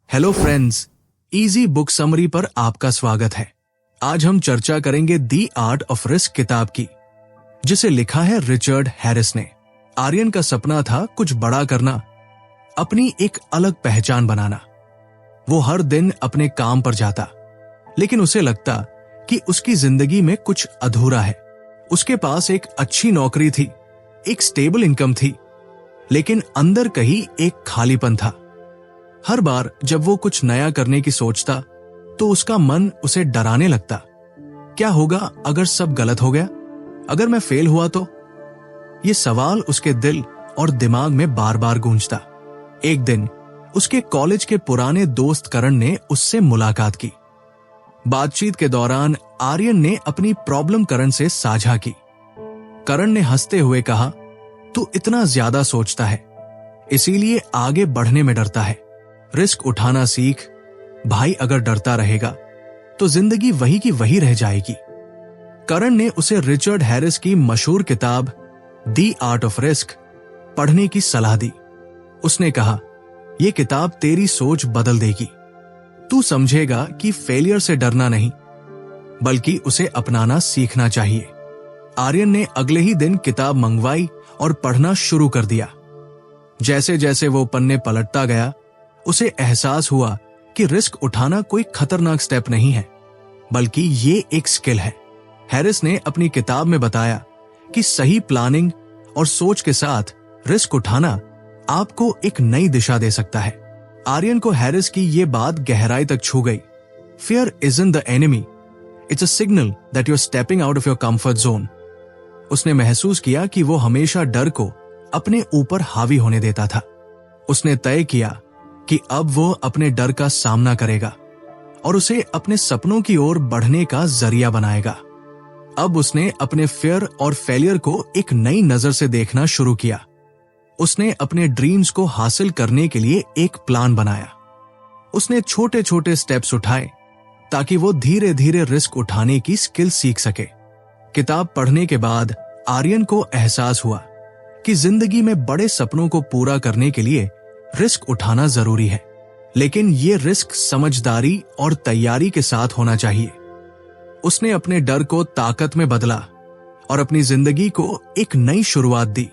Hello friends, easy book summary पर आपका स्वागत है। आज हम चर्चा करेंगे दी आर्ट ऑफ रिस्क किताब की, जिसे लिखा है रिचर्ड हैरिस ने। आर्यन का सपना था कुछ बड़ा करना, अपनी एक अलग पहचान बनाना। वो हर दिन अपने काम पर जाता, लेकिन उसे लगता कि उसकी जिंदगी में कुछ अधूरा है। उसके पास एक अच्छी नौकरी थी, एक स्टेबल इनकम थी, लेकिन अंदर कहीं एक खालीपन था। हर बार जब वो कुछ नया करने की सोचता तो उसका मन उसे डराने लगता। क्या होगा अगर सब गलत हो गया? अगर मैं फेल हुआ तो? ये सवाल उसके दिल और दिमाग में बार बार गूंजता। एक दिन उसके कॉलेज के पुराने दोस्त करण ने उससे मुलाकात की। बातचीत के दौरान आर्यन ने अपनी प्रॉब्लम करण से साझा की। करण ने हंसते हुए कहा, तू इतना ज्यादा सोचता है, इसीलिए आगे बढ़ने में डरता है। रिस्क उठाना सीख भाई, अगर डरता रहेगा तो जिंदगी वही की वही रह जाएगी। करण ने उसे रिचर्ड हैरिस की मशहूर किताब दी आर्ट ऑफ रिस्क पढ़ने की सलाह दी। उसने कहा, यह किताब तेरी सोच बदल देगी। तू समझेगा कि फेलियर से डरना नहीं, बल्कि उसे अपनाना सीखना चाहिए। आर्यन ने अगले ही दिन किताब मंगवाई और पढ़ना शुरू कर दिया। जैसे जैसे वो पन्ने पलटता गया, उसे एहसास हुआ कि रिस्क उठाना कोई खतरनाक स्टेप नहीं है, बल्कि ये एक स्किल है। हैरिस ने अपनी किताब में बताया कि सही प्लानिंग और सोच के साथ रिस्क उठाना आपको एक नई दिशा दे सकता है। आर्यन को हैरिस की ये बात गहराई तक छू गई। Fear isn't the enemy, it's a signal that you are stepping out of your comfort zone. उसने महसूस किया कि वो हमेशा डर को अपने ऊपर हावी होने देता था। उसने तय किया कि अब वो अपने डर का सामना करेगा और उसे अपने सपनों की ओर बढ़ने का जरिया बनाएगा। अब उसने अपने फियर और फेलियर को एक नई नजर से देखना शुरू किया। उसने अपने ड्रीम्स को हासिल करने के लिए एक प्लान बनाया। उसने छोटे छोटे स्टेप्स उठाए ताकि वो धीरे धीरे रिस्क उठाने की स्किल सीख सके। किताब पढ़ने के बाद आर्यन को एहसास हुआ कि जिंदगी में बड़े सपनों को पूरा करने के लिए रिस्क उठाना जरूरी है, लेकिन ये रिस्क समझदारी और तैयारी के साथ होना चाहिए। उसने अपने डर को ताकत में बदला और अपनी जिंदगी को एक नई शुरुआत दी।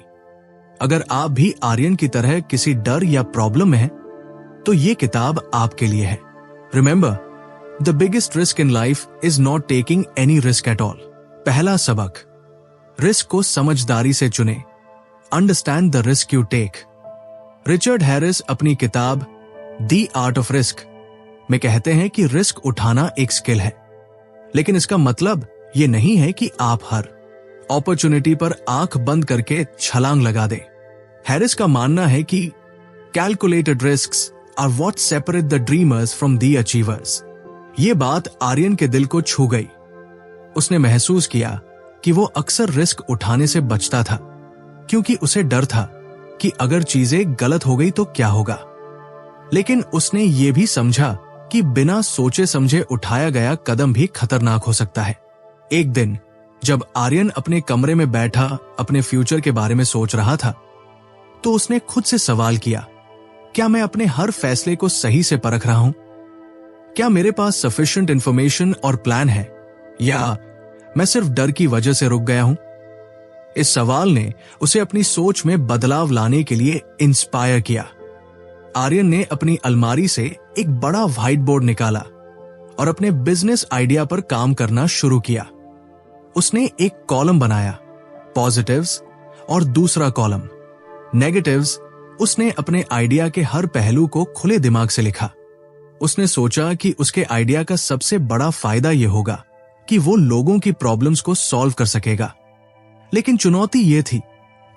अगर आप भी आर्यन की तरह किसी डर या प्रॉब्लम में हैं, तो ये किताब आपके लिए है। Remember, the biggest risk in life is not taking any risk at all. पहला सबक, रिस्क को समझदारी से चुने। Understand the risk you take. Richard Harris अपनी किताब दी आर्ट ऑफ रिस्क में कहते हैं कि रिस्क उठाना एक स्किल है, लेकिन इसका मतलब ये नहीं है कि आप हर अपॉर्चुनिटी पर आंख बंद करके छलांग लगा दें। हैरिस का मानना है कि calculated risks are what separate the dreamers from the achievers. ये बात आर्यन के दिल को छू गई। उसने महसूस किया कि वो अक्सर रिस्क उठाने से बचता था, क्योंकि उसे डर था कि अगर चीजें गलत हो गई तो क्या होगा। लेकिन उसने ये भी समझा कि बिना सोचे समझे उठाया गया कदम भी खतरनाक हो सकता है। एक दिन जब आर्यन अपने कमरे में बैठा अपने फ्यूचर के बारे में सोच रहा था, तो उसने खुद से सवाल किया, क्या मैं अपने हर फैसले को सही से परख रहा हूं? क्या मेरे पास सफिशिएंट इंफॉर्मेशन और प्लान है, या मैं सिर्फ डर की वजह से रुक गया हूं? इस सवाल ने उसे अपनी सोच में बदलाव लाने के लिए इंस्पायर किया। आर्यन ने अपनी अलमारी से एक बड़ा व्हाइट बोर्ड निकाला और अपने बिजनेस आइडिया पर काम करना शुरू किया। उसने एक कॉलम बनाया, पॉजिटिव्स, और दूसरा कॉलम, नेगेटिव्स। उसने अपने आइडिया के हर पहलू को खुले दिमाग से लिखा। उसने सोचा कि उसके आइडिया का सबसे बड़ा फायदा यह होगा कि वो लोगों की प्रॉब्लम्स को सॉल्व कर सकेगा। लेकिन चुनौती यह थी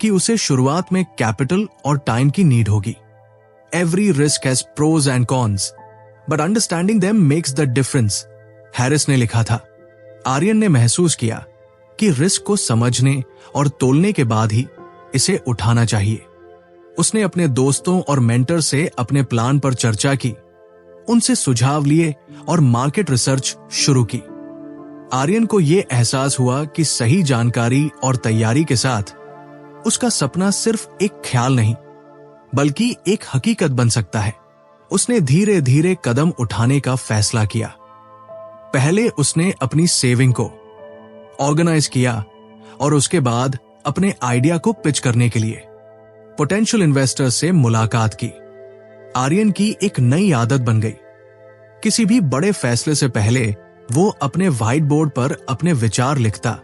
कि उसे शुरुआत में कैपिटल और टाइम की नीड होगी। Every risk has pros and cons, but understanding them makes the difference, Harris ने लिखा था। आर्यन ने महसूस किया कि रिस्क को समझने और तोलने के बाद ही इसे उठाना चाहिए। उसने अपने दोस्तों और मेंटर से अपने प्लान पर चर्चा की, उनसे सुझाव लिए और मार्केट रिसर्च शुरू की। आर्यन को यह एहसास हुआ कि सही जानकारी और तैयारी के साथ उसका सपना सिर्फ एक ख्याल नहीं, बल्कि एक हकीकत बन सकता है। उसने धीरे धीरे कदम उठाने का फैसला किया। पहले उसने अपनी सेविंग को ऑर्गेनाइज किया और उसके बाद अपने आइडिया को पिच करने के लिए पोटेंशियल इन्वेस्टर से मुलाकात की। आर्यन की एक नई आदत बन गई। किसी भी बड़े फैसले से पहले वो अपने व्हाइट बोर्ड पर अपने विचार लिखता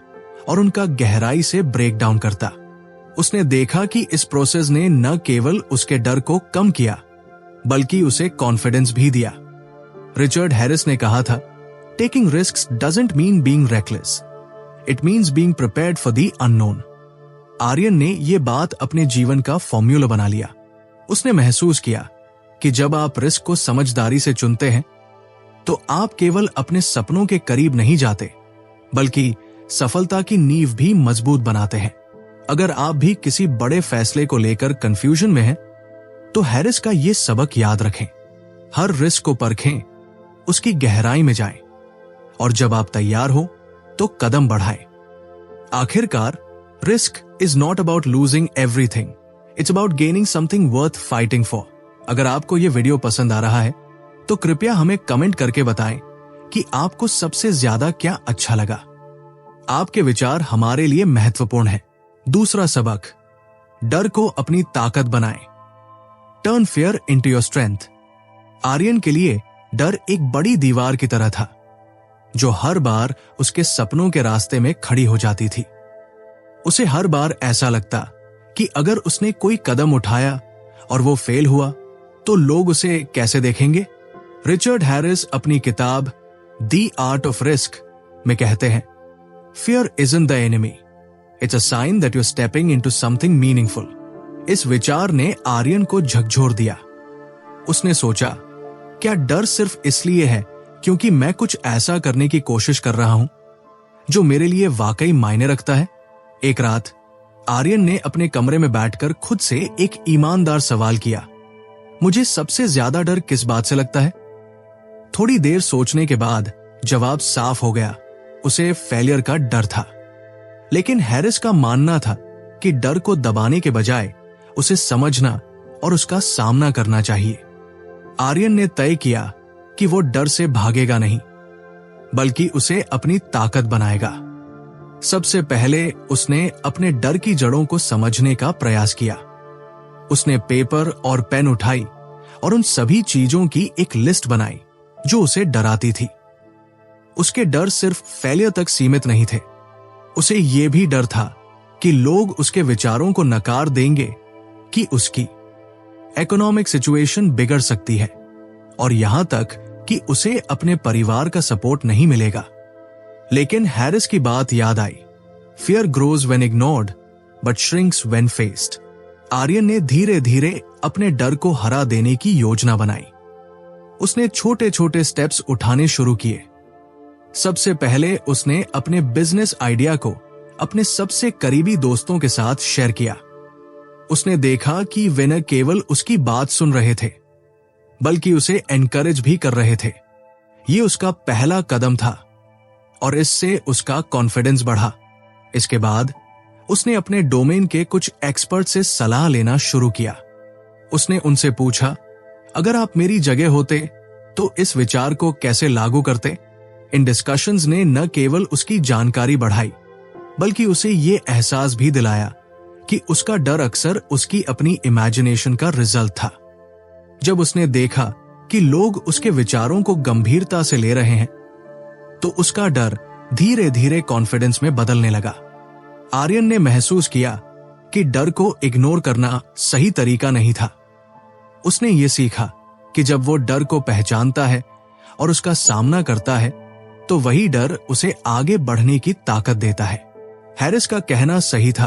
और उनका गहराई से ब्रेक डाउन करता। उसने देखा कि इस प्रोसेस ने न केवल उसके डर को कम किया बल्कि उसे कॉन्फिडेंस भी दिया। रिचर्ड हैरिस ने कहा था, taking risks doesn't mean being reckless, it means being prepared for the unknown. Aryan ने यह बात अपने जीवन का फॉर्म्यूला बना लिया। उसने महसूस किया कि जब आप रिस्क को समझदारी से चुनते हैं तो आप केवल अपने सपनों के करीब नहीं जाते बल्कि सफलता की नींव भी मजबूत बनाते हैं। अगर आप भी किसी बड़े फैसले को लेकर कंफ्यूजन में हैं, तो हैरिस का यह सबक याद रखें। हर रिस्क को परखें, उसकी गहराई में जाएं और जब आप तैयार हो तो कदम बढ़ाएं। आखिरकार, risk is not about losing everything, it's about gaining something worth fighting for. अगर आपको यह वीडियो पसंद आ रहा है तो कृपया हमें कमेंट करके बताएं कि आपको सबसे ज्यादा क्या अच्छा लगा। आपके विचार हमारे लिए महत्वपूर्ण हैं। दूसरा सबक, डर को अपनी ताकत बनाएं। Turn fear into your strength. Aryan के लिए डर एक बड़ी दीवार की तरह था जो हर बार उसके सपनों के रास्ते में खड़ी हो जाती थी। उसे हर बार ऐसा लगता कि अगर उसने कोई कदम उठाया और वो फेल हुआ तो लोग उसे कैसे देखेंगे। रिचर्ड हैरिस अपनी किताब द आर्ट ऑफ रिस्क में कहते हैं, fear isn't the enemy, it's a sign that you are stepping into something meaningful. इस विचार ने आर्यन को झकझोर दिया। उसने सोचा, क्या डर सिर्फ इसलिए है क्योंकि मैं कुछ ऐसा करने की कोशिश कर रहा हूं जो मेरे लिए वाकई मायने रखता है। एक रात आर्यन ने अपने कमरे में बैठकर खुद से एक ईमानदार सवाल किया, मुझे सबसे ज्यादा डर किस बात से लगता है। थोड़ी देर सोचने के बाद जवाब साफ हो गया, उसे फेलियर का डर था। लेकिन हैरिस का मानना था कि डर को दबाने के बजाय उसे समझना और उसका सामना करना चाहिए। आर्यन ने तय किया कि वो डर से भागेगा नहीं बल्कि उसे अपनी ताकत बनाएगा। सबसे पहले उसने अपने डर की जड़ों को समझने का प्रयास किया। उसने पेपर और पेन उठाई और उन सभी चीजों की एक लिस्ट बनाई जो उसे डराती थी। उसके डर सिर्फ फेलियर तक सीमित नहीं थे, उसे यह भी डर था कि लोग उसके विचारों को नकार देंगे, कि उसकी इकोनॉमिक सिचुएशन बिगड़ सकती है और यहां तक कि उसे अपने परिवार का सपोर्ट नहीं मिलेगा। लेकिन हैरिस की बात याद आई, fear grows when ignored but shrinks when faced. Aryan ने धीरे धीरे अपने डर को हरा देने की योजना बनाई। उसने छोटे छोटे स्टेप्स उठाने शुरू किए। सबसे पहले उसने अपने बिजनेस आइडिया को अपने सबसे करीबी दोस्तों के साथ शेयर किया। उसने देखा कि वे न केवल उसकी बात सुन रहे थे बल्कि उसे एनकरेज भी कर रहे थे। ये उसका पहला कदम था और इससे उसका कॉन्फिडेंस बढ़ा। इसके बाद उसने अपने डोमेन के कुछ एक्सपर्ट से सलाह लेना शुरू किया। उसने उनसे पूछा, अगर आप मेरी जगह होते तो इस विचार को कैसे लागू करते। इन डिस्कशंस ने न केवल उसकी जानकारी बढ़ाई बल्कि उसे ये एहसास भी दिलाया कि उसका डर अक्सर उसकी अपनी इमेजिनेशन का रिजल्ट था। जब उसने देखा कि लोग उसके विचारों को गंभीरता से ले रहे हैं तो उसका डर धीरे धीरे कॉन्फिडेंस में बदलने लगा। आर्यन ने महसूस किया कि डर को इग्नोर करना सही तरीका नहीं था। उसने ये सीखा कि जब वो डर को पहचानता है और उसका सामना करता है तो वही डर उसे आगे बढ़ने की ताकत देता है। हैरिस का कहना सही था,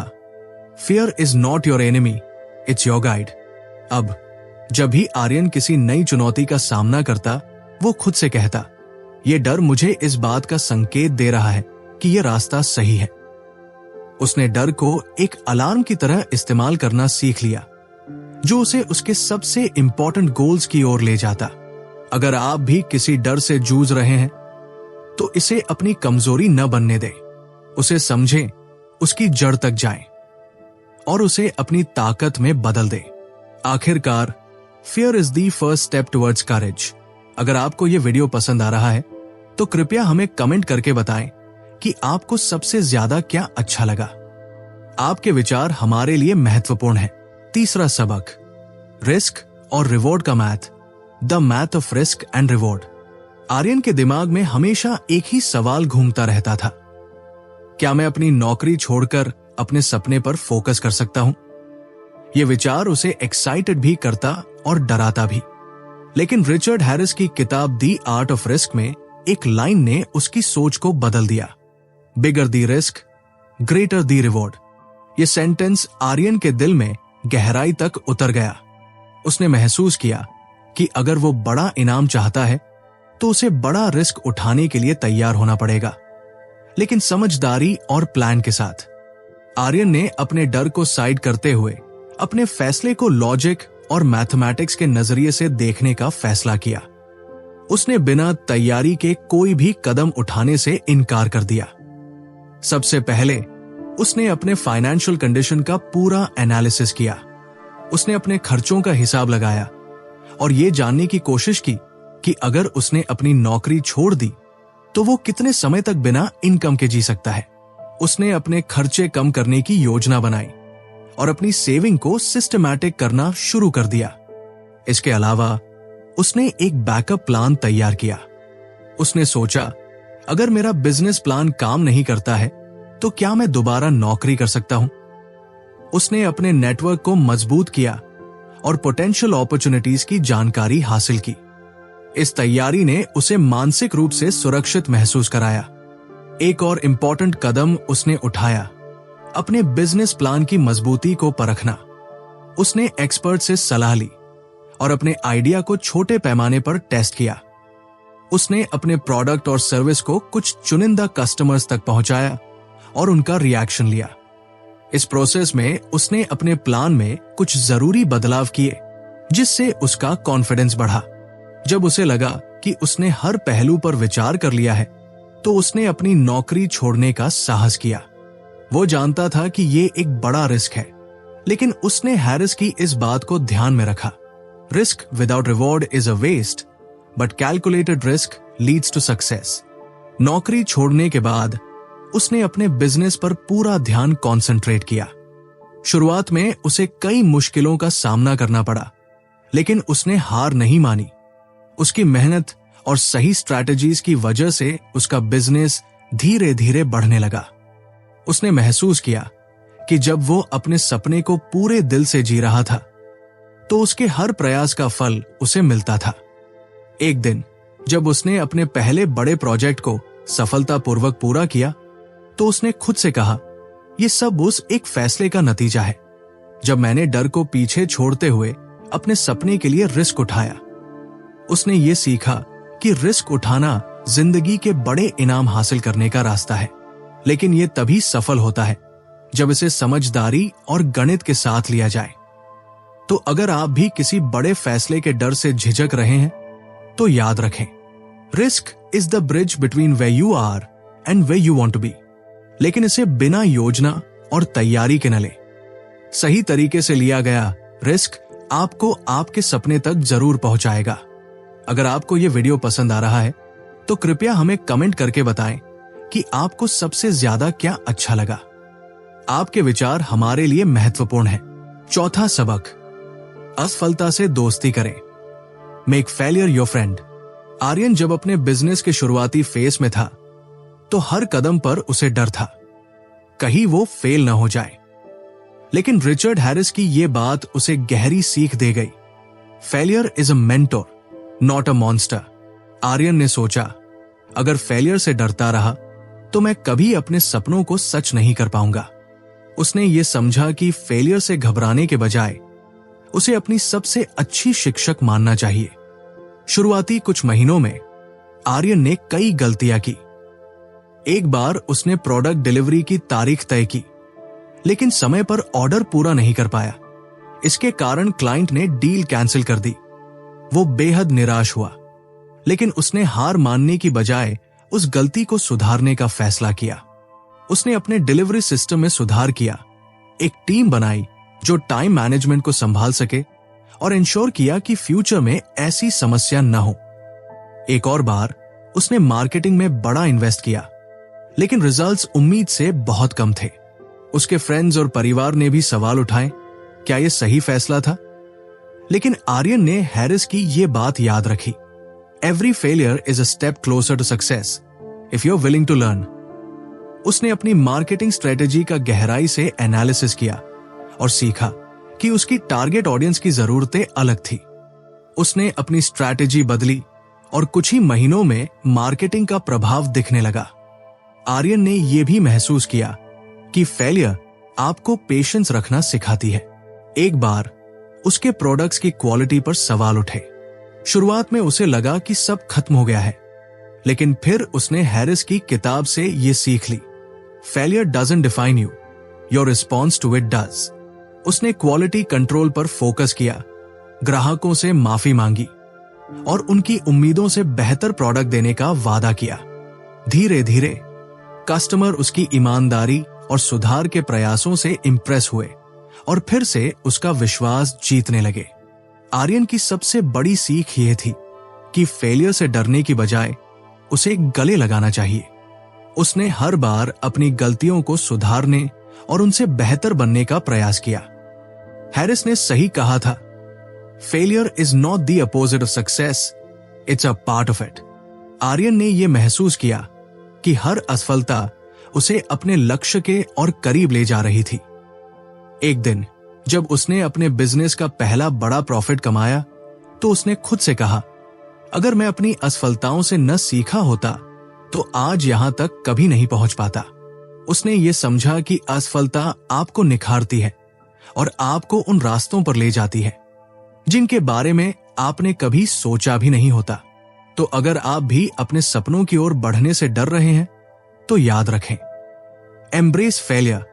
fear is not your enemy, it's your guide. अब जब भी आर्यन किसी नई चुनौती का सामना करता, वो खुद से कहता, ये डर मुझे इस बात का संकेत दे रहा है कि यह रास्ता सही है। उसने डर को एक अलार्म की तरह इस्तेमाल करना सीख लिया जो उसे उसके सबसे इंपॉर्टेंट गोल्स की ओर ले जाता। अगर आप भी किसी डर से जूझ रहे हैं तो इसे अपनी कमजोरी न बनने दें, उसे समझें, उसकी जड़ तक जाएं और उसे अपनी ताकत में बदल दें। आखिरकार, Fear is the first step towards courage। अगर आपको ये वीडियो पसंद आ रहा है तो कृपया हमें कमेंट करके बताएं कि आपको सबसे ज्यादा क्या अच्छा लगा। आपके विचार हमारे लिए महत्वपूर्ण हैं। तीसरा सबक, रिस्क और रिवॉर्ड का math, the math of risk and reward. Aryan के दिमाग में हमेशा एक ही सवाल घूमता रहता था, क्या मैं अपनी नौकरी छोड़कर अपने सपने पर फोकस कर सकता हूं? यह विचार उसे एक्साइटेड भी करता और डराता भी। लेकिन रिचर्ड हैरिस की किताब द आर्ट ऑफ रिस्क में एक लाइन ने उसकी सोच को बदल दिया। Bigger the risk, greater the reward. यह सेंटेंस आर्यन के दिल में गहराई तक उतर गया। उसने महसूस किया कि अगर वो बड़ा इनाम चाहता है तो उसे बड़ा रिस्क उठाने के लिए तैयार होना पड़ेगा, लेकिन समझदारी और प्लान के साथ। आर्यन ने अपने डर को साइड करते हुए अपने फैसले को लॉजिक और मैथमेटिक्स के नजरिए से देखने का फैसला किया। उसने बिना तैयारी के कोई भी कदम उठाने से इनकार कर दिया। सबसे पहले उसने अपने फाइनेंशियल कंडीशन का पूरा एनालिसिस किया। उसने अपने खर्चों का हिसाब लगाया और यह जानने की कोशिश की कि अगर उसने अपनी नौकरी छोड़ दी तो वो कितने समय तक बिना इनकम के जी सकता है। उसने अपने खर्चे कम करने की योजना बनाई और अपनी सेविंग को सिस्टमैटिक करना शुरू कर दिया। इसके अलावा उसने एक बैकअप प्लान तैयार किया। उसने सोचा, अगर मेरा बिजनेस प्लान काम नहीं करता है तो क्या मैं दोबारा नौकरी कर सकता हूं? उसने अपने नेटवर्क को मजबूत किया और पोटेंशियल अपॉर्चुनिटीज की जानकारी हासिल की। इस तैयारी ने उसे मानसिक रूप से सुरक्षित महसूस कराया। एक और इम्पोर्टेंट कदम उसने उठाया, अपने बिजनेस प्लान की मजबूती को परखना। उसने एक्सपर्ट से सलाह ली और अपने आइडिया को छोटे पैमाने पर टेस्ट किया। उसने अपने प्रोडक्ट और सर्विस को कुछ चुनिंदा कस्टमर्स तक पहुंचाया और उनका रिएक्शन लिया। इस प्रोसेस में उसने अपने प्लान में कुछ जरूरी बदलाव किए, जिससे उसका कॉन्फिडेंस बढ़ा। जब उसे लगा कि उसने हर पहलू पर विचार कर लिया है तो उसने अपनी नौकरी छोड़ने का साहस किया। वो जानता था कि ये एक बड़ा रिस्क है, लेकिन उसने हैरिस की इस बात को ध्यान में रखा। Risk without reward is a waste, but calculated risk leads to success. नौकरी छोड़ने के बाद उसने अपने बिजनेस पर पूरा ध्यान कॉन्सेंट्रेट किया। शुरुआत में उसे कई मुश्किलों का सामना करना पड़ा, लेकिन उसने हार नहीं मानी। उसकी मेहनत और सही स्ट्रैटेजीज की वजह से उसका बिजनेस धीरे धीरे बढ़ने लगा। उसने महसूस किया कि जब वो अपने सपने को पूरे दिल से जी रहा था तो उसके हर प्रयास का फल उसे मिलता था। एक दिन जब उसने अपने पहले बड़े प्रोजेक्ट को सफलतापूर्वक पूरा किया तो उसने खुद से कहा, यह सब उस एक फैसले का नतीजा है जब मैंने डर को पीछे छोड़ते हुए अपने सपने के लिए रिस्क उठाया। उसने ये सीखा कि रिस्क उठाना जिंदगी के बड़े इनाम हासिल करने का रास्ता है, लेकिन यह तभी सफल होता है जब इसे समझदारी और गणित के साथ लिया जाए। तो अगर आप भी किसी बड़े फैसले के डर से झिझक रहे हैं तो याद रखें, risk is the bridge between where you are and where you want to be. लेकिन इसे बिना योजना और तैयारी के न ले। सही तरीके से लिया गया रिस्क आपको आपके सपने तक जरूर पहुंचाएगा। अगर आपको यह वीडियो पसंद आ रहा है तो कृपया हमें कमेंट करके बताएं कि आपको सबसे ज्यादा क्या अच्छा लगा। आपके विचार हमारे लिए महत्वपूर्ण हैं। चौथा सबक, असफलता से दोस्ती करें। Make failure your friend. Aryan जब अपने बिजनेस के शुरुआती फेज में था तो हर कदम पर उसे डर था, कहीं वो फेल न हो जाए। लेकिन रिचर्ड हैरिस की यह बात उसे गहरी सीख दे गई। Failure is a mentor, not a monster. Aryan ने सोचा, अगर फेलियर से डरता रहा तो मैं कभी अपने सपनों को सच नहीं कर पाऊंगा। उसने ये समझा कि फेलियर से घबराने के बजाय उसे अपनी सबसे अच्छी शिक्षक मानना चाहिए। शुरुआती कुछ महीनों में आर्यन ने कई गलतियां की। एक बार उसने प्रोडक्ट डिलीवरी की तारीख तय की, लेकिन समय पर ऑर्डर पूरा नहीं कर पाया। इसके कारण क्लाइंट ने डील कैंसिल कर दी। वो बेहद निराश हुआ, लेकिन उसने हार मानने की बजाय उस गलती को सुधारने का फैसला किया। उसने अपने डिलीवरी सिस्टम में सुधार किया, एक टीम बनाई जो टाइम मैनेजमेंट को संभाल सके और इंश्योर किया कि फ्यूचर में ऐसी समस्या न हो। एक और बार उसने मार्केटिंग में बड़ा इन्वेस्ट किया, लेकिन रिजल्ट्स उम्मीद से बहुत कम थे। उसके फ्रेंड्स और परिवार ने भी सवाल उठाए, क्या यह सही फैसला था? लेकिन आर्यन ने हैरिस की यह बात याद रखी, every failure is a step closer to success if you are willing to learn. उसने अपनी मार्केटिंग स्ट्रेटेजी का गहराई से एनालिसिस किया और सीखा कि उसकी टारगेट ऑडियंस की जरूरतें अलग थी। उसने अपनी स्ट्रैटेजी बदली और कुछ ही महीनों में मार्केटिंग का प्रभाव दिखने लगा। आर्यन ने यह भी महसूस किया कि फेलियर आपको पेशेंस रखना सिखाती है। एक बार उसके प्रोडक्ट्स की क्वालिटी पर सवाल उठे। शुरुआत में उसे लगा कि सब खत्म हो गया है, लेकिन फिर उसने हैरिस की किताब से यह सीख ली, failure doesn't define you, your response to it does. उसने क्वालिटी कंट्रोल पर फोकस किया, ग्राहकों से माफी मांगी और उनकी उम्मीदों से बेहतर प्रोडक्ट देने का वादा किया। धीरे धीरे कस्टमर उसकी ईमानदारी और सुधार के प्रयासों से इंप्रेस हुए और फिर से उसका विश्वास जीतने लगे। आर्यन की सबसे बड़ी सीख यह थी कि फेलियर से डरने की बजाय उसे गले लगाना चाहिए। उसने हर बार अपनी गलतियों को सुधारने और उनसे बेहतर बनने का प्रयास किया। हैरिस ने सही कहा था, failure is not the opposite of success, it's a part of it. Aryan ने यह महसूस किया कि हर असफलता उसे अपने लक्ष्य के और करीब ले जा रही थी। एक दिन जब उसने अपने बिजनेस का पहला बड़ा प्रॉफिट कमाया, तो उसने खुद से कहा, अगर मैं अपनी असफलताओं से न सीखा होता तो आज यहां तक कभी नहीं पहुंच पाता। उसने ये समझा कि असफलता आपको निखारती है और आपको उन रास्तों पर ले जाती है जिनके बारे में आपने कभी सोचा भी नहीं होता। तो अगर आप भी अपने सपनों की ओर बढ़ने से डर रहे हैं तो याद रखें, embrace failure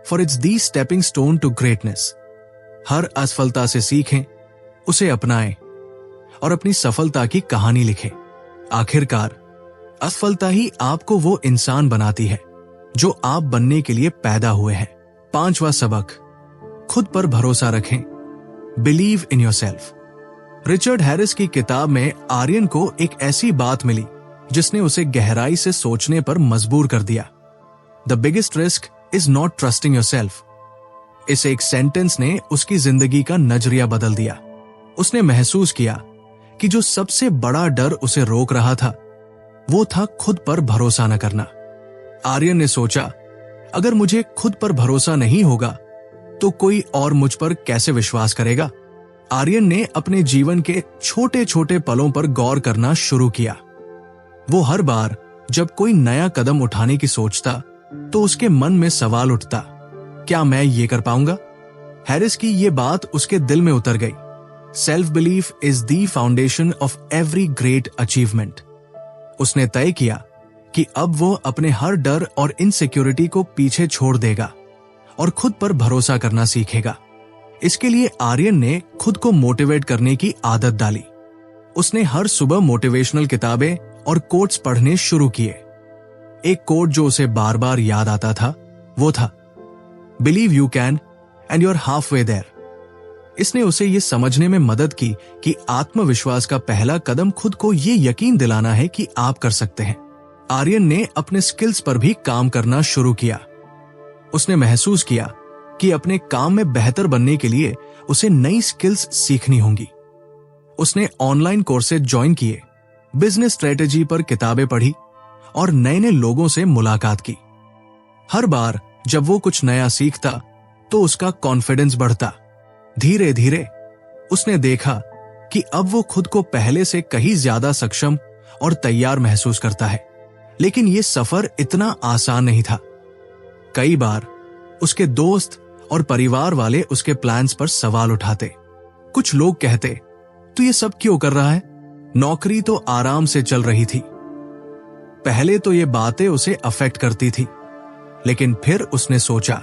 for its the stepping stone to greatness. हर असफलता से सीखें, उसे अपनाएं और अपनी सफलता की कहानी लिखें। आखिरकार असफलता ही आपको वो इंसान बनाती है जो आप बनने के लिए पैदा हुए हैं। 5वां सबक, खुद पर भरोसा रखें, believe in yourself. Richard Harris की किताब में आर्यन को एक ऐसी बात मिली जिसने उसे गहराई से सोचने पर मजबूर कर दिया। The biggest risk is not trusting yourself. इस एक सेंटेंस ने उसकी जिंदगी का नजरिया बदल दिया। उसने महसूस किया कि जो सबसे बड़ा डर उसे रोक रहा था वो था खुद पर भरोसा न करना। आर्यन ने सोचा, अगर मुझे खुद पर भरोसा नहीं होगा तो कोई और मुझ पर कैसे विश्वास करेगा? आर्यन ने अपने जीवन के छोटे छोटे पलों पर गौर करना शुरू किया। वो हर बार जब कोई नया कदम उठाने की सोचता तो उसके मन में सवाल उठता, क्या मैं ये कर पाऊंगा? हैरिस की ये बात उसके दिल में उतर गई। Self belief is the foundation of every great achievement. उसने तय किया कि अब वो अपने हर डर और इनसिक्योरिटी को पीछे छोड़ देगा और खुद पर भरोसा करना सीखेगा। इसके लिए आर्यन ने खुद को मोटिवेट करने की आदत डाली। उसने हर सुबह मोटिवेशनल किताबें और कोट्स पढ़ने शुरू किए। एक कोट जो उसे बार बार याद आता था वो था, believe you can and you are half way there. इसने उसे ये समझने में मदद की कि आत्मविश्वास का पहला कदम खुद को ये यकीन दिलाना है कि आप कर सकते हैं। आर्यन ने अपने स्किल्स पर भी काम करना शुरू किया। उसने महसूस किया कि अपने काम में बेहतर बनने के लिए उसे नई स्किल्स सीखनी होंगी। उसने ऑनलाइन कोर्सेज ज्वाइन किए, बिजनेस स्ट्रेटेजी पर किताबें पढ़ी और नए नए लोगों से मुलाकात की। हर बार जब वो कुछ नया सीखता तो उसका कॉन्फिडेंस बढ़ता। धीरे धीरे उसने देखा कि अब वो खुद को पहले से कहीं ज्यादा सक्षम और तैयार महसूस करता है। लेकिन ये सफर इतना आसान नहीं था। कई बार उसके दोस्त और परिवार वाले उसके प्लान्स पर सवाल उठाते। कुछ लोग कहते, तू ये सब क्यों कर रहा है? नौकरी तो आराम से चल रही थी। पहले तो ये बातें उसे अफेक्ट करती थी, लेकिन फिर उसने सोचा,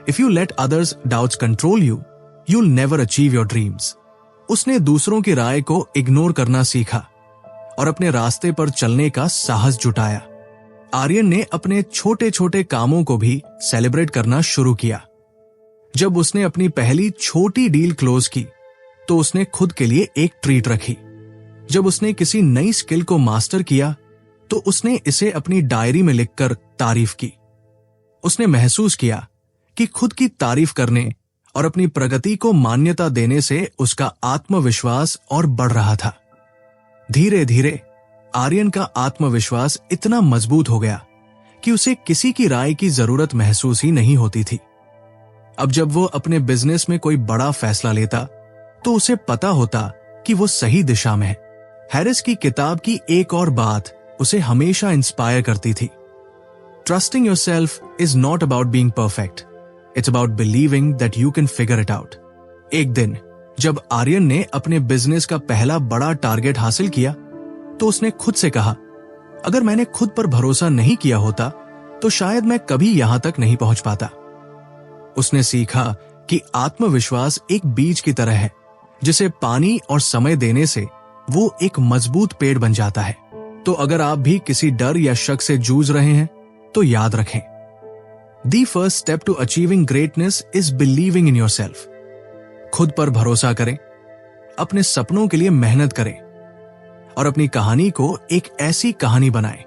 if you let others doubts control you, you'll never achieve your dreams। उसने दूसरों की राय को इग्नोर करना सीखा और अपने रास्ते पर चलने का साहस जुटाया। आर्यन ने अपने छोटे छोटे कामों को भी सेलिब्रेट करना शुरू किया। जब उसने अपनी पहली छोटी डील क्लोज की तो उसने खुद के लिए एक ट्रीट रखी। जब उसने किसी नई स्किल को मास्टर किया तो उसने इसे अपनी डायरी में लिखकर तारीफ की। उसने महसूस किया कि खुद की तारीफ करने और अपनी प्रगति को मान्यता देने से उसका आत्मविश्वास और बढ़ रहा था। धीरे धीरे आर्यन का आत्मविश्वास इतना मजबूत हो गया कि उसे किसी की राय की जरूरत महसूस ही नहीं होती थी। अब जब वो अपने बिजनेस में कोई बड़ा फैसला लेता तो उसे पता होता कि वो सही दिशा में है। हैरिस की किताब की एक और बात उसे हमेशा इंस्पायर करती थी। Trusting yourself is not about being perfect, it's about believing that you can figure it out. एक दिन जब आर्यन ने अपने बिजनेस का पहला बड़ा टारगेट हासिल किया तो उसने खुद से कहा, अगर मैंने खुद पर भरोसा नहीं किया होता तो शायद मैं कभी यहां तक नहीं पहुंच पाता। उसने सीखा कि आत्मविश्वास एक बीज की तरह है जिसे पानी और समय देने से वो एक मजबूत पेड़ बन जाता है। तो अगर आप भी किसी डर या शक से जूझ रहे हैं तो याद रखें, the first step to achieving greatness is believing in yourself. खुद पर भरोसा करें, अपने सपनों के लिए मेहनत करें और अपनी कहानी को एक ऐसी कहानी बनाएं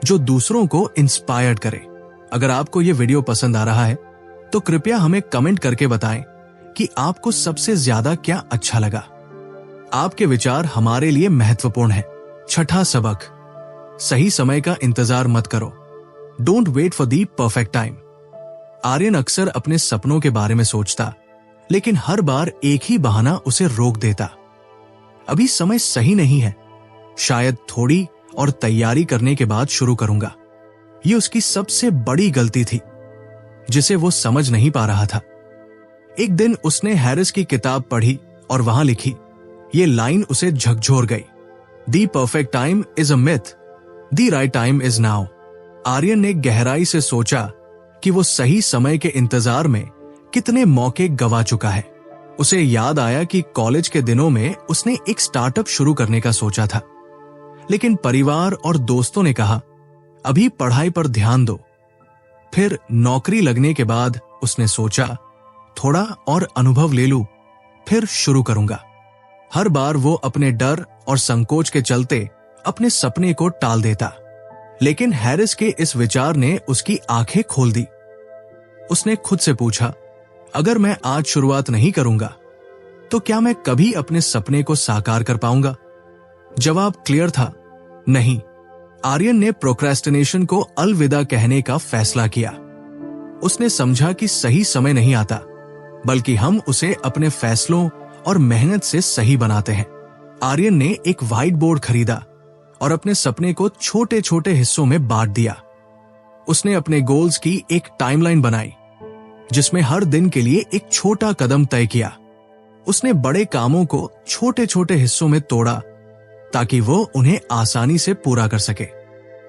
जो दूसरों को इंस्पायर करे। अगर आपको यह वीडियो पसंद आ रहा है तो कृपया हमें कमेंट करके बताएं कि आपको सबसे ज्यादा क्या अच्छा लगा। आपके विचार हमारे लिए महत्वपूर्ण है। छठा सबक, सही समय का इंतजार मत करो। Don't wait for the perfect time. Aryan अक्सर अपने सपनों के बारे में सोचता, लेकिन हर बार एक ही बहाना उसे रोक देता। अभी समय सही नहीं है, शायद थोड़ी और तैयारी करने के बाद शुरू करूंगा। ये उसकी सबसे बड़ी गलती थी जिसे वो समझ नहीं पा रहा था। एक दिन उसने हैरिस की किताब पढ़ी और वहां लिखी ये लाइन उसे झकझोर गई, the perfect time is a myth, the right time is now. Aryan ने गहराई से सोचा कि वो सही समय के इंतजार में कितने मौके गवा चुका है। उसे याद आया कि कॉलेज के दिनों में उसने एक स्टार्टअप शुरू करने का सोचा था, लेकिन परिवार और दोस्तों ने कहा अभी पढ़ाई पर ध्यान दो। फिर नौकरी लगने के बाद उसने सोचा थोड़ा और अनुभव ले लूं, फिर शुरू करूंगा। हर बार वो अपने डर और संकोच के चलते अपने सपने को टाल देता, लेकिन हैरिस के इस विचार ने उसकी आंखें खोल दी। उसने खुद से पूछा, अगर मैं आज शुरुआत नहीं करूंगा तो क्या मैं कभी अपने सपने को साकार कर पाऊंगा? जवाब क्लियर था, नहीं। आर्यन ने प्रोक्रेस्टिनेशन को अलविदा कहने का फैसला किया। उसने समझा कि सही समय नहीं आता, बल्कि हम उसे अपने फैसलों और मेहनत से सही बनाते हैं। आर्यन ने एक व्हाइट बोर्ड खरीदा और अपने सपने को छोटे छोटे हिस्सों में बांट दिया। उसने अपने गोल्स की एक टाइमलाइन बनाई जिसमें हर दिन के लिए एक छोटा कदम तय किया। उसने बड़े कामों को छोटे छोटे हिस्सों में तोड़ा ताकि वो उन्हें आसानी से पूरा कर सके।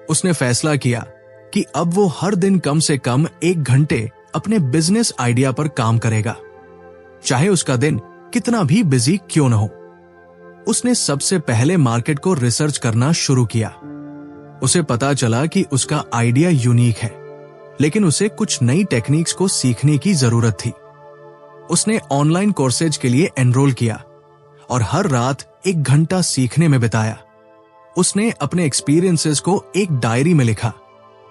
उसने फैसला किया कि अब वो हर दिन कम से कम 1 घंटे अपने बिजनेस आइडिया पर काम करेगा, चाहे उसका दिन कितना भी बिजी क्यों न हो। उसने सबसे पहले मार्केट को रिसर्च करना शुरू किया। उसे पता चला कि उसका आइडिया यूनिक है, लेकिन उसे कुछ नई टेक्निक्स को सीखने की जरूरत थी। उसने ऑनलाइन कोर्सेज के लिए एनरोल किया और हर रात 1 घंटा सीखने में बिताया। उसने अपने एक्सपीरियंसेस को एक डायरी में लिखा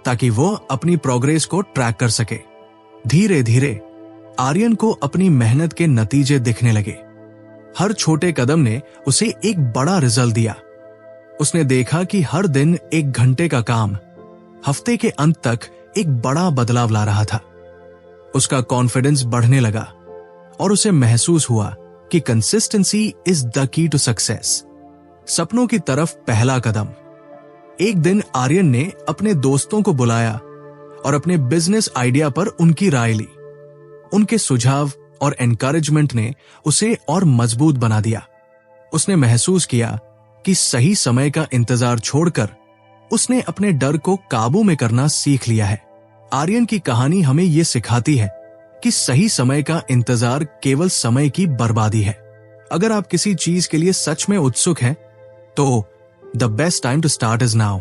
ताकि वो अपनी प्रोग्रेस को ट्रैक कर सके। धीरे धीरे आर्यन को अपनी मेहनत के नतीजे दिखने लगे। हर छोटे कदम ने उसे एक बड़ा रिजल्ट दिया। उसने देखा कि हर दिन 1 घंटे का काम हफ्ते के अंत तक एक बड़ा बदलाव ला रहा था। उसका कॉन्फिडेंस बढ़ने लगा और उसे महसूस हुआ कि consistency is the key to success. सपनों की तरफ पहला कदम। एक दिन आर्यन ने अपने दोस्तों को बुलाया और अपने बिजनेस आइडिया पर उनकी राय ली। उनके सुझाव और एनकरेजमेंट ने उसे और मजबूत बना दिया। उसने महसूस किया कि सही समय का इंतजार छोड़कर उसने अपने डर को काबू में करना सीख लिया है। आर्यन की कहानी हमें यह सिखाती है कि सही समय का इंतजार केवल समय की बर्बादी है। अगर आप किसी चीज के लिए सच में उत्सुक हैं, तो the best time to start is now.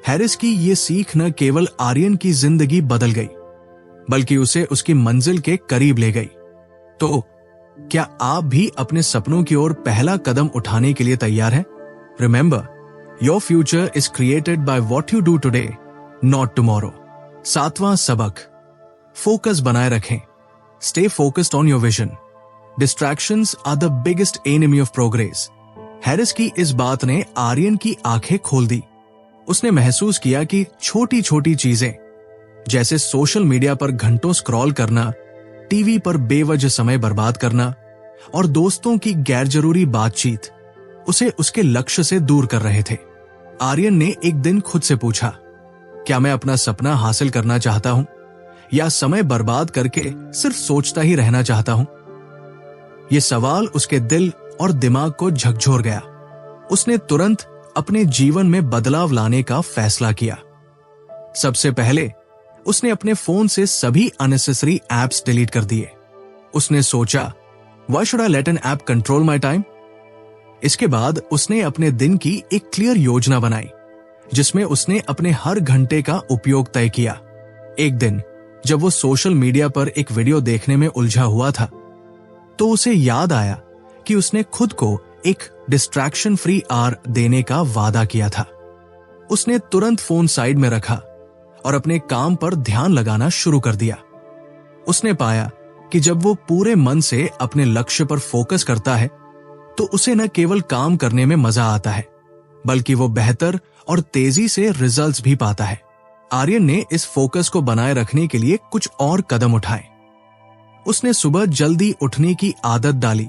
Harris की ये सीख न केवल आर्यन की जिंदगी बदल गई, बल्कि उसे उसकी मंजिल के करीब ले गई। तो क्या आप भी अपने सपनों की ओर पहला कदम उठाने के लिए तैयार हैं? Remember, your future is created by what you do today, not tomorrow. 7वां सबक, फोकस बनाए रखें। Stay focused on your vision. Distractions are the biggest enemy of progress. Harris की इस बात ने आर्यन की आंखें खोल दी। उसने महसूस किया कि छोटी छोटी चीजें, जैसे सोशल मीडिया पर घंटों स्क्रॉल करना, टीवी पर बेवजह समय बर्बाद करना और दोस्तों की गैरजरूरी बातचीत, उसे उसके लक्ष्य से दूर कर रहे थे। आर्यन ने एक दिन खुद से पूछा, क्या मैं अपना सपना हासिल करना चाहता हूं या समय बर्बाद करके सिर्फ सोचता ही रहना चाहता हूं? यह सवाल उसके दिल और दिमाग को झकझोर गया। उसने तुरंत अपने जीवन में बदलाव लाने का फैसला किया। सबसे पहले उसने अपने फोन से सभी अननेसेसरी एप्स डिलीट कर दिए। उसने सोचा, why should I let an app control my time? इसके बाद उसने अपने दिन की एक क्लियर योजना बनाई, जिसमें उसने अपने हर घंटे का उपयोग तय किया। एक दिन जब वो सोशल मीडिया पर एक वीडियो देखने में उलझा हुआ था, तो उसे याद आया कि उसने खुद को एक डिस्ट्रैक्शन फ्री आवर देने का वादा किया था। उसने तुरंत फोन साइड में रखा और अपने काम पर ध्यान लगाना शुरू कर दिया। उसने पाया कि जब वो पूरे मन से अपने लक्ष्य पर फोकस करता है, तो उसे न केवल काम करने में मजा आता है, बल्कि वो बेहतर और तेजी से रिजल्ट्स भी पाता है। आर्यन ने इस फोकस को बनाए रखने के लिए कुछ और कदम उठाए। उसने सुबह जल्दी उठने की आदत डाली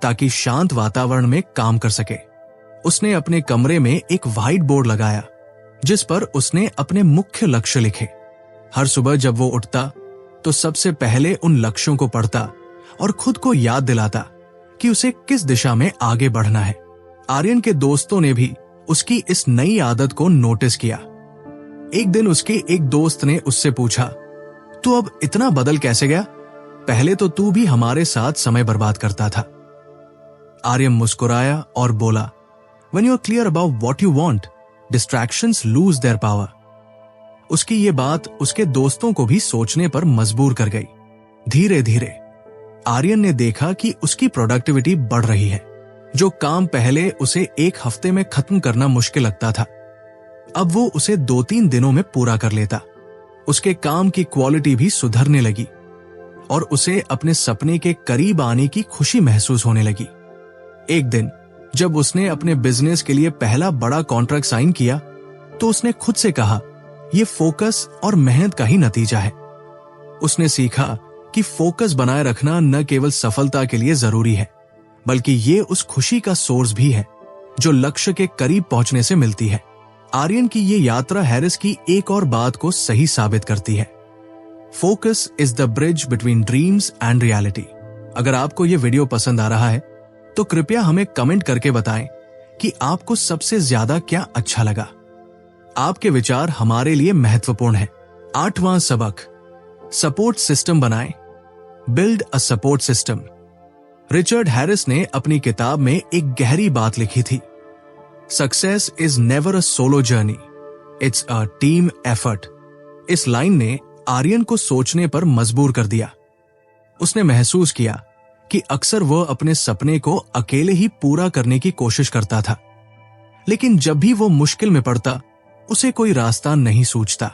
ताकि शांत वातावरण में काम कर सके। उसने अपने कमरे में एक व्हाइट बोर्ड लगाया, जिस पर उसने अपने मुख्य लक्ष्य लिखे। हर सुबह जब वो उठता, तो सबसे पहले उन लक्ष्यों को पढ़ता और खुद को याद दिलाता कि उसे किस दिशा में आगे बढ़ना है। आर्यन के दोस्तों ने भी उसकी इस नई आदत को नोटिस किया। एक दिन उसके एक दोस्त ने उससे पूछा, तू अब इतना बदल कैसे गया? पहले तो तू भी हमारे साथ समय बर्बाद करता था। आर्यन मुस्कुराया और बोला, When you are clear about what you want, distractions lose their power. उसकी ये बात उसके दोस्तों को भी सोचने पर मजबूर कर गई। धीरे धीरे आर्यन ने देखा कि उसकी प्रोडक्टिविटी बढ़ रही है। जो काम पहले उसे एक हफ्ते में खत्म करना मुश्किल लगता था, अब वो उसे 2-3 दिनों में पूरा कर लेता। उसके काम की क्वालिटी भी सुधरने लगी और उसे अपने सपने के करीब आने की खुशी महसूस होने लगी। एक दिन जब उसने अपने बिजनेस के लिए पहला बड़ा कॉन्ट्रैक्ट साइन किया, तो उसने खुद से कहा, यह फोकस और मेहनत का ही नतीजा है। उसने सीखा कि फोकस बनाए रखना न केवल सफलता के लिए जरूरी है, बल्कि ये उस खुशी का सोर्स भी है जो लक्ष्य के करीब पहुंचने से मिलती है। आर्यन की ये यात्रा हैरिस की एक और बात को सही साबित करती है। Focus is the bridge between dreams and reality. अगर आपको ये वीडियो पसंद आ रहा है, तो कृपया हमें कमेंट करके बताएं कि आपको सबसे ज्यादा क्या अच्छा लगा। आपके विचार हमारे लिए महत्वपूर्ण हैं। 8वां सबक, सपोर्ट सिस्टम बनाएं। Build a support system. Richard Harris ने अपनी किताब में एक गहरी बात लिखी थी, success is never a solo journey, it's a team effort. इस लाइन ने आर्यन को सोचने पर मजबूर कर दिया। उसने महसूस किया कि अक्सर वह अपने सपने को अकेले ही पूरा करने की कोशिश करता था, लेकिन जब भी वो मुश्किल में पड़ता, उसे कोई रास्ता नहीं सूझता।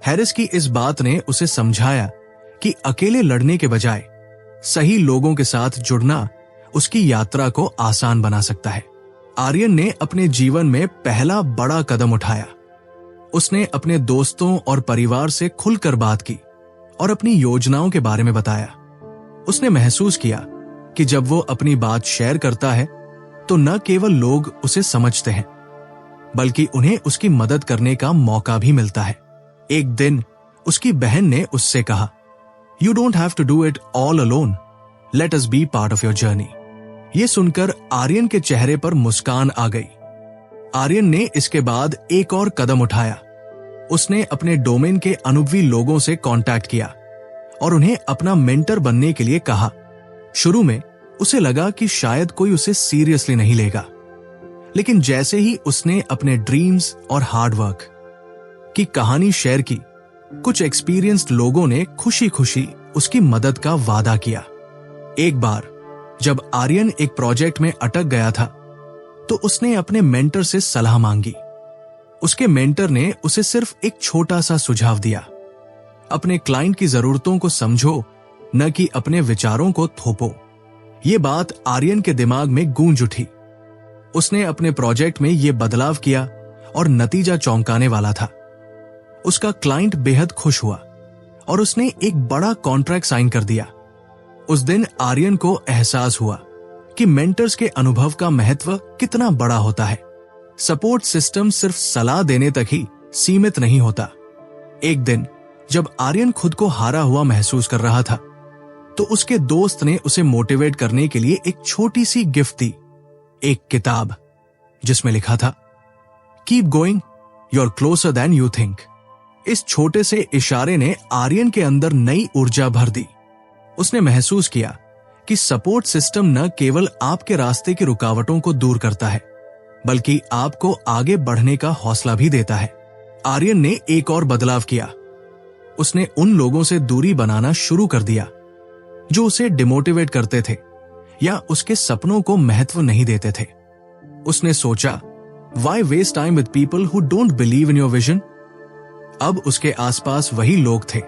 हैरिस की इस बात ने उसे समझाया कि अकेले लड़ने के बजाय सही लोगों के साथ जुड़ना उसकी यात्रा को आसान बना सकता है। आर्यन ने अपने जीवन में पहला बड़ा कदम उठाया। उसने अपने दोस्तों और परिवार से खुलकर बात की और अपनी योजनाओं के बारे में बताया। उसने महसूस किया कि जब वो अपनी बात शेयर करता है, तो न केवल लोग उसे समझते हैं, बल्कि उन्हें उसकी मदद करने का मौका भी मिलता है। एक दिन उसकी बहन ने उससे कहा, You don't have to do it all alone. Let us be part of your journey. ये सुनकर आर्यन के चेहरे पर मुस्कान आ गई। आर्यन ने इसके बाद एक और कदम उठाया। उसने अपने डोमेन के अनुभवी लोगों से कांटेक्ट किया और उन्हें अपना मेंटर बनने के लिए कहा। शुरू में उसे लगा कि शायद कोई उसे सीरियसली नहीं लेगा, लेकिन जैसे ही उसने अपने ड्रीम्स और हार्डवर्क की कहानी शेयर की, कुछ एक्सपीरियंस्ड लोगों ने खुशी खुशी उसकी मदद का वादा किया। एक बार जब आर्यन एक प्रोजेक्ट में अटक गया था तो उसने अपने मेंटर से सलाह मांगी। उसके मेंटर ने उसे सिर्फ एक छोटा सा सुझाव दिया, अपने क्लाइंट की जरूरतों को समझो, न कि अपने विचारों को थोपो। ये बात आर्यन के दिमाग में गूंज उठी। उसने अपने प्रोजेक्ट में यह बदलाव किया और नतीजा चौंकाने वाला था। उसका क्लाइंट बेहद खुश हुआ और उसने एक बड़ा कॉन्ट्रैक्ट साइन कर दिया। उस दिन आर्यन को एहसास हुआ कि मेंटर्स के अनुभव का महत्व कितना बड़ा होता है। सपोर्ट सिस्टम सिर्फ सलाह देने तक ही सीमित नहीं होता। एक दिन जब आर्यन खुद को हारा हुआ महसूस कर रहा था तो उसके दोस्त ने उसे मोटिवेट करने के लिए एक छोटी सी गिफ्ट दी, एक किताब जिसमें लिखा था, keep going, you are closer than you think. इस छोटे से इशारे ने आर्यन के अंदर नई ऊर्जा भर दी। उसने महसूस किया कि सपोर्ट सिस्टम न केवल आपके रास्ते की रुकावटों को दूर करता है बल्कि आपको आगे बढ़ने का हौसला भी देता है। आर्यन ने एक और बदलाव किया। उसने उन लोगों से दूरी बनाना शुरू कर दिया जो उसे डिमोटिवेट करते थे या उसके सपनों को महत्व नहीं देते थे। उसने सोचा, why waste time with people who don't believe in your vision. अब उसके आसपास वही लोग थे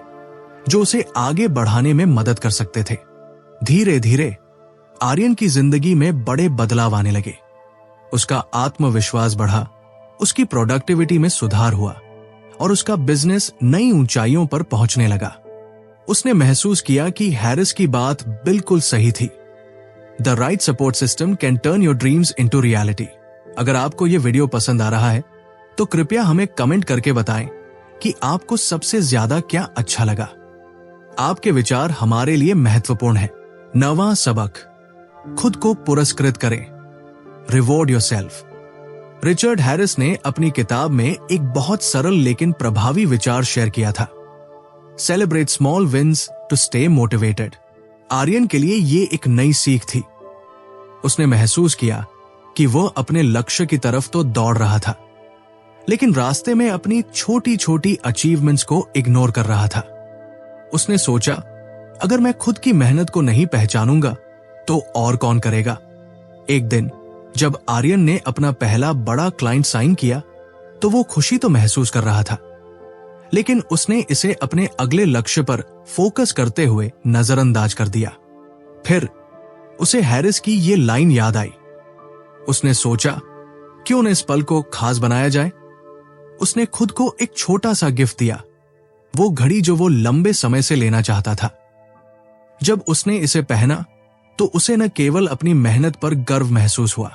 जो उसे आगे बढ़ाने में मदद कर सकते थे। धीरे धीरे आर्यन की जिंदगी में बड़े बदलाव आने लगे। उसका आत्मविश्वास बढ़ा, उसकी प्रोडक्टिविटी में सुधार हुआ और उसका बिजनेस नई ऊंचाइयों पर पहुंचने लगा। उसने महसूस किया कि हैरिस की बात बिल्कुल सही थी। The right support system can turn your dreams into reality. अगर आपको यह वीडियो पसंद आ रहा है तो कृपया हमें कमेंट करके बताएं कि आपको सबसे ज्यादा क्या अच्छा लगा। आपके विचार हमारे लिए महत्वपूर्ण है। 9वां सबक, खुद को पुरस्कृत करें। Reward yourself. रिचर्ड हैरिस ने अपनी किताब में एक बहुत सरल लेकिन प्रभावी विचार शेयर किया था, celebrate small wins to stay motivated. Aryan के लिए ये एक नई सीख थी। उसने महसूस किया कि वह अपने लक्ष्य की तरफ तो दौड़ रहा था लेकिन रास्ते में अपनी छोटी छोटी अचीवमेंट्स को इग्नोर कर रहा था। उसने सोचा, अगर मैं खुद की मेहनत को नहीं पहचानूंगा तो और कौन करेगा। एक दिन जब आर्यन ने अपना पहला बड़ा क्लाइंट साइन किया तो वो खुशी तो महसूस कर रहा था लेकिन उसने इसे अपने अगले लक्ष्य पर फोकस करते हुए नजरअंदाज कर दिया। फिर उसे हैरिस की ये लाइन याद आई। उसने सोचा, क्यों न इस पल को खास बनाया जाए। उसने खुद को एक छोटा सा गिफ्ट दिया, वो घड़ी जो वो लंबे समय से लेना चाहता था। जब उसने इसे पहना तो उसे न केवल अपनी मेहनत पर गर्व महसूस हुआ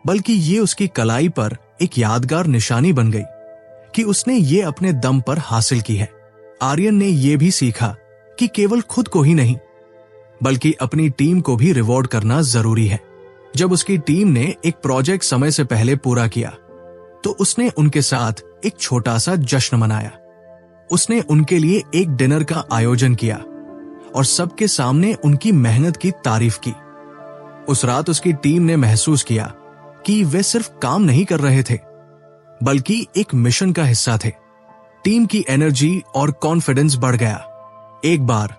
बल्कि ये उसकी कलाई पर एक यादगार निशानी बन गई कि उसने ये अपने दम पर हासिल की है। आर्यन ने यह भी सीखा कि केवल खुद को ही नहीं बल्कि अपनी टीम को भी रिवॉर्ड करना जरूरी है। जब उसकी टीम ने एक प्रोजेक्ट समय से पहले पूरा किया तो उसने उनके साथ एक छोटा सा जश्न मनाया। उसने उनके लिए एक डिनर का आयोजन किया और सबके सामने उनकी मेहनत की तारीफ की। उस रात उसकी टीम ने महसूस किया कि वे सिर्फ काम नहीं कर रहे थे बल्कि एक मिशन का हिस्सा थे। टीम की एनर्जी और कॉन्फिडेंस बढ़ गया। एक बार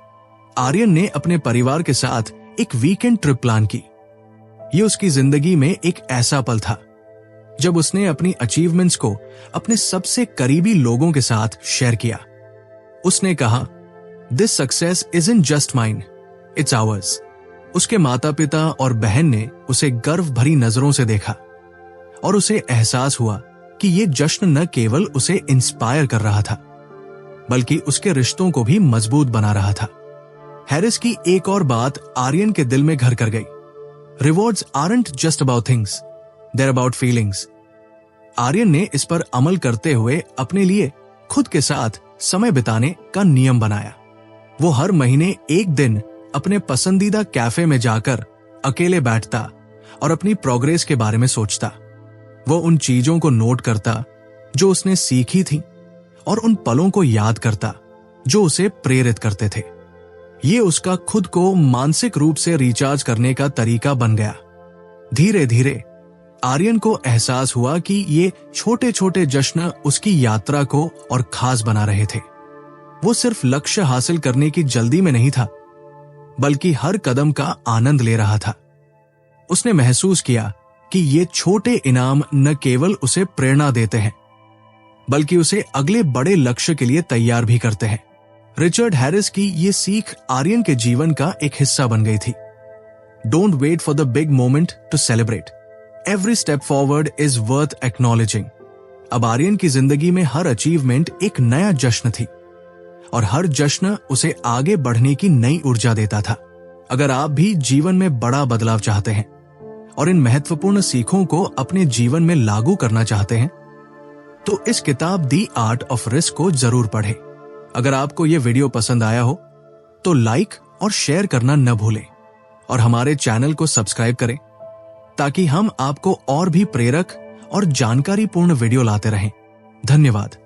आर्यन ने अपने परिवार के साथ एक वीकेंड ट्रिप प्लान की। यह उसकी जिंदगी में एक ऐसा पल था जब उसने अपनी अचीवमेंट्स को अपने सबसे करीबी लोगों के साथ शेयर किया। उसने कहा, this success isn't just mine, it's hours. उसके माता पिता और बहन ने उसे गर्व भरी नजरों से देखा और उसे एहसास हुआ कि यह जश्न न केवल उसे इंस्पायर कर रहा था बल्कि उसके रिश्तों को भी मजबूत बना रहा था। हैरिस की एक और बात आर्यन के दिल में घर कर गई। Rewards aren't just about things, they're about feelings. Aryan ने इस पर अमल करते हुए अपने लिए खुद के साथ समय बिताने का नियम बनाया। वो हर महीने एक दिन अपने पसंदीदा कैफे में जाकर अकेले बैठता और अपनी प्रोग्रेस के बारे में सोचता। वो उन चीजों को नोट करता जो उसने सीखी थी और उन पलों को याद करता जो उसे प्रेरित करते थे। ये उसका खुद को मानसिक रूप से रिचार्ज करने का तरीका बन गया। धीरे धीरे आर्यन को एहसास हुआ कि ये छोटे छोटे जश्न उसकी यात्रा को और खास बना रहे थे। वो सिर्फ लक्ष्य हासिल करने की जल्दी में नहीं था बल्कि हर कदम का आनंद ले रहा था। उसने महसूस किया कि ये छोटे इनाम न केवल उसे प्रेरणा देते हैं बल्कि उसे अगले बड़े लक्ष्य के लिए तैयार भी करते हैं। रिचर्ड हैरिस की ये सीख आर्यन के जीवन का एक हिस्सा बन गई थी। Don't wait for the big moment to celebrate, every step forward is worth acknowledging. अब आर्यन की जिंदगी में हर अचीवमेंट एक नया जश्न थी और हर जश्न उसे आगे बढ़ने की नई ऊर्जा देता था। अगर आप भी जीवन में बड़ा बदलाव चाहते हैं और इन महत्वपूर्ण सीखों को अपने जीवन में लागू करना चाहते हैं तो इस किताब दी आर्ट ऑफ रिस्क को जरूर पढ़ें। अगर आपको यह वीडियो पसंद आया हो तो लाइक और शेयर करना न भूलें और हमारे चैनल को सब्सक्राइब करें ताकि हम आपको और भी प्रेरक और जानकारीपूर्ण वीडियो लाते रहें। धन्यवाद।